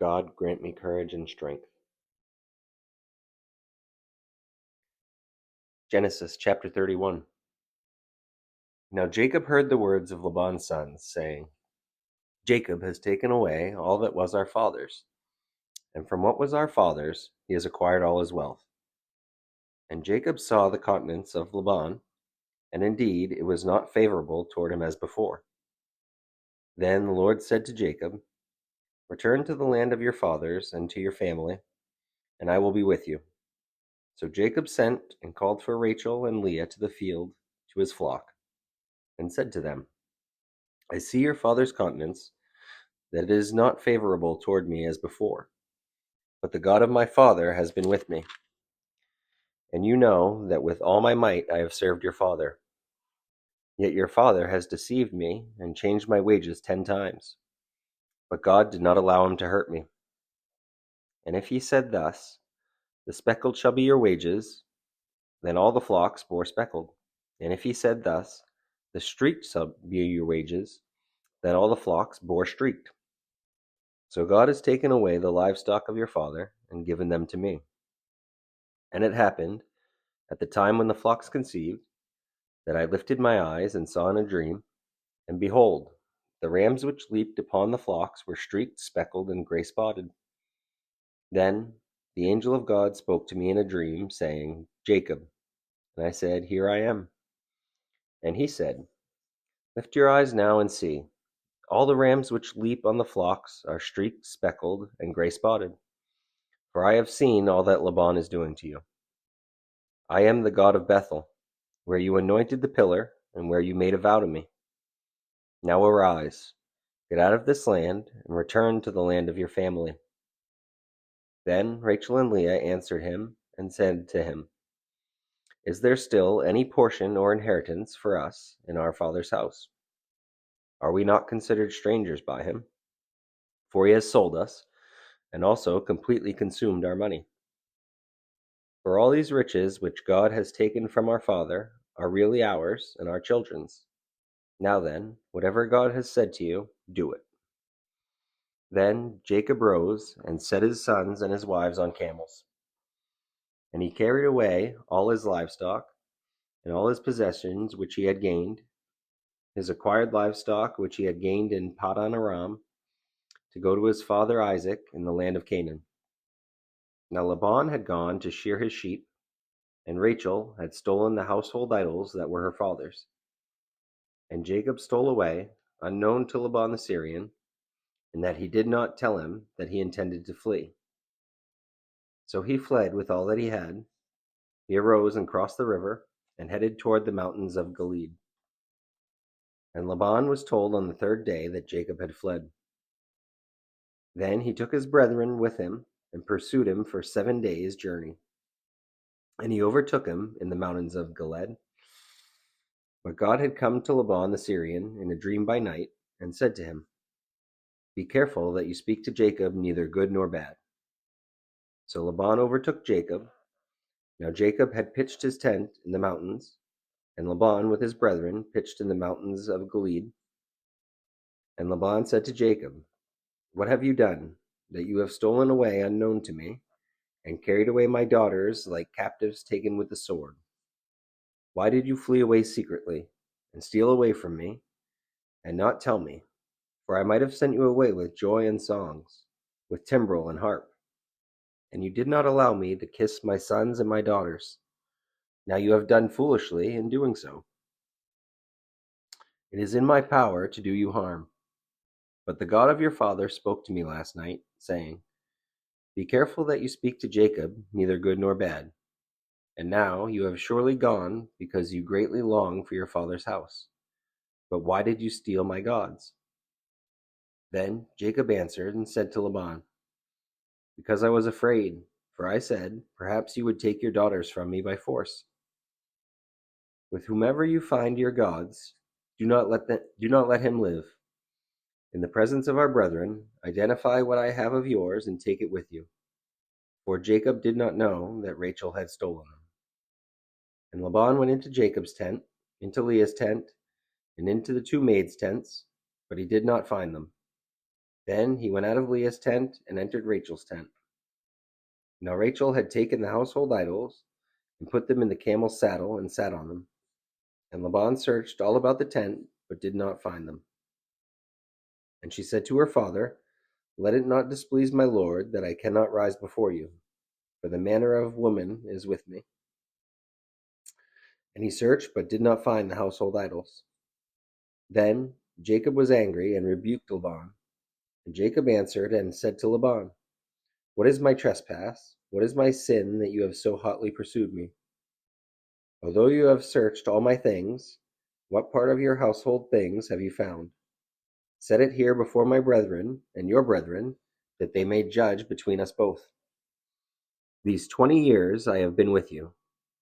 God grant me courage and strength. Genesis chapter 31. Now Jacob heard the words of Laban's sons, saying, Jacob has taken away all that was our father's, and from what was our father's he has acquired all his wealth. And Jacob saw the countenance of Laban, and indeed it was not favorable toward him as before. Then the Lord said to Jacob, Return to the land of your fathers and to your family, and I will be with you. So Jacob sent and called for Rachel and Leah to the field to his flock, and said to them, I see your father's countenance, that it is not favorable toward me as before, but the God of my father has been with me. And you know that with all my might I have served your father. Yet your father has deceived me and changed my wages 10 times. But God did not allow him to hurt me. And if he said thus, The speckled shall be your wages, then all the flocks bore speckled. And if he said thus, The streaked shall be your wages, then all the flocks bore streaked. So God has taken away the livestock of your father and given them to me. And it happened, at the time when the flocks conceived, that I lifted my eyes and saw in a dream, and behold, the rams which leaped upon the flocks were streaked, speckled, and gray-spotted. Then the angel of God spoke to me in a dream, saying, Jacob. And I said, Here I am. And he said, Lift your eyes now and see. All the rams which leap on the flocks are streaked, speckled, and gray-spotted. For I have seen all that Laban is doing to you. I am the God of Bethel, where you anointed the pillar, and where you made a vow to me. Now arise, get out of this land, and return to the land of your family. Then Rachel and Leah answered him, and said to him, Is there still any portion or inheritance for us in our father's house? Are we not considered strangers by him? For he has sold us, and also completely consumed our money. For all these riches which God has taken from our father are really ours and our children's. Now then, whatever God has said to you, do it. Then Jacob rose and set his sons and his wives on camels. And he carried away all his livestock and all his possessions which he had gained, his acquired livestock which he had gained in Paddan Aram, to go to his father Isaac in the land of Canaan. Now Laban had gone to shear his sheep, and Rachel had stolen the household idols that were her father's. And Jacob stole away, unknown to Laban the Syrian, and that he did not tell him that he intended to flee. So he fled with all that he had. He arose and crossed the river, and headed toward the mountains of Gilead. And Laban was told on the third day that Jacob had fled. Then he took his brethren with him, and pursued him for 7 days' journey. And he overtook him in the mountains of Gilead. But God had come to Laban the Syrian in a dream by night, and said to him, Be careful that you speak to Jacob neither good nor bad. So Laban overtook Jacob. Now Jacob had pitched his tent in the mountains, and Laban with his brethren pitched in the mountains of Gilead. And Laban said to Jacob, What have you done, that you have stolen away unknown to me, and carried away my daughters like captives taken with the sword? Why did you flee away secretly, and steal away from me, and not tell me? For I might have sent you away with joy and songs, with timbrel and harp. And you did not allow me to kiss my sons and my daughters. Now you have done foolishly in doing so. It is in my power to do you harm. But the God of your father spoke to me last night, saying, Be careful that you speak to Jacob neither good nor bad. And now you have surely gone because you greatly long for your father's house. But why did you steal my gods? Then Jacob answered and said to Laban, Because I was afraid, for I said, Perhaps you would take your daughters from me by force. With whomever you find your gods, do not let him live. In the presence of our brethren, identify what I have of yours and take it with you. For Jacob did not know that Rachel had stolen them. And Laban went into Jacob's tent, into Leah's tent, and into the two maids' tents, but he did not find them. Then he went out of Leah's tent and entered Rachel's tent. Now Rachel had taken the household idols and put them in the camel's saddle and sat on them. And Laban searched all about the tent, but did not find them. And she said to her father, Let it not displease my lord that I cannot rise before you, for the manner of woman is with me. And he searched, but did not find the household idols. Then Jacob was angry and rebuked Laban. And Jacob answered and said to Laban, What is my trespass? What is my sin that you have so hotly pursued me? Although you have searched all my things, what part of your household things have you found? Set it here before my brethren and your brethren, that they may judge between us both. These 20 years I have been with you.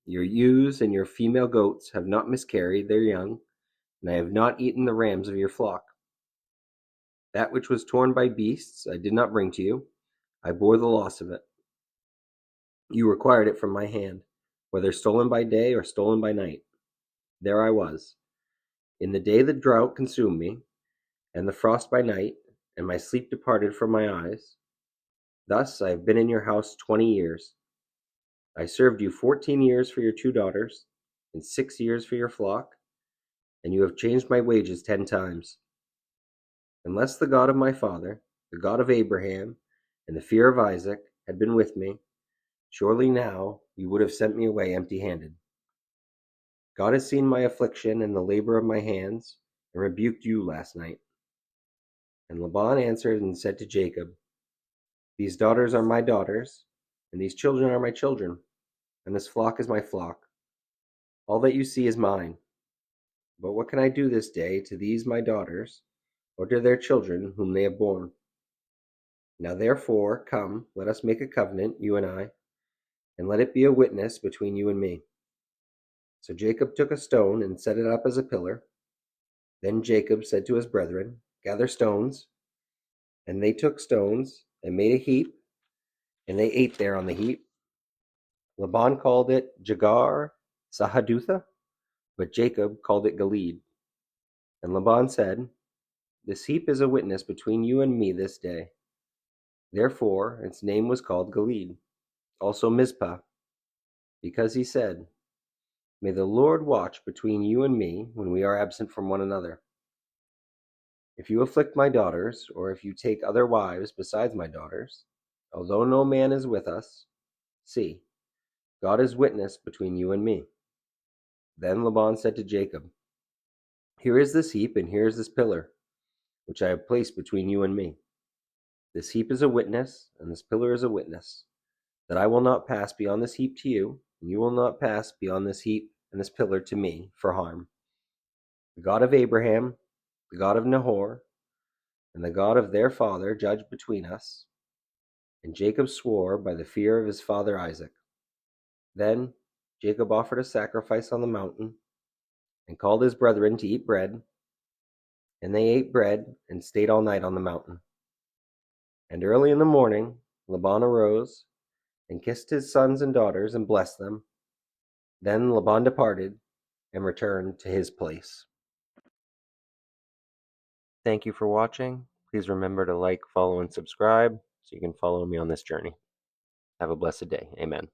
Your ewes and your female goats have not miscarried their young, and I have not eaten the rams of your flock. That which was torn by beasts I did not bring to you. I bore the loss of it. You required it from my hand, whether stolen by day or stolen by night. There I was. In the day the drought consumed me, and the frost by night, and my sleep departed from my eyes. Thus I have been in your house 20 years. I served you 14 years for your 2 daughters, and 6 years for your flock, and you have changed my wages 10 times. Unless the God of my father, the God of Abraham, and the fear of Isaac had been with me, surely now you would have sent me away empty-handed. God has seen my affliction and the labor of my hands, and rebuked you last night. And Laban answered and said to Jacob, These daughters are my daughters, and these children are my children, and this flock is my flock. All that you see is mine. But what can I do this day to these my daughters, or to their children whom they have borne? Now therefore, come, let us make a covenant, you and I, and let it be a witness between you and me. So Jacob took a stone and set it up as a pillar. Then Jacob said to his brethren, Gather stones. And they took stones and made a heap, and they ate there on the heap. Laban called it Jagar Sahadutha, but Jacob called it Gilead. And Laban said, This heap is a witness between you and me this day. Therefore its name was called Gilead, also Mizpah, because he said, May the Lord watch between you and me when we are absent from one another. If you afflict my daughters, or if you take other wives besides my daughters, although no man is with us, see, God is witness between you and me. Then Laban said to Jacob, Here is this heap, and here is this pillar, which I have placed between you and me. This heap is a witness, and this pillar is a witness, that I will not pass beyond this heap to you, and you will not pass beyond this heap and this pillar to me for harm. The God of Abraham, the God of Nahor, and the God of their father judge between us. And Jacob swore by the fear of his father Isaac. Then Jacob offered a sacrifice on the mountain, and called his brethren to eat bread. And they ate bread and stayed all night on the mountain. And early in the morning Laban arose and kissed his sons and daughters and blessed them. Then Laban departed and returned to his place. Thank you for watching. Please remember to like, follow, and subscribe so you can follow me on this journey. Have a blessed day. Amen.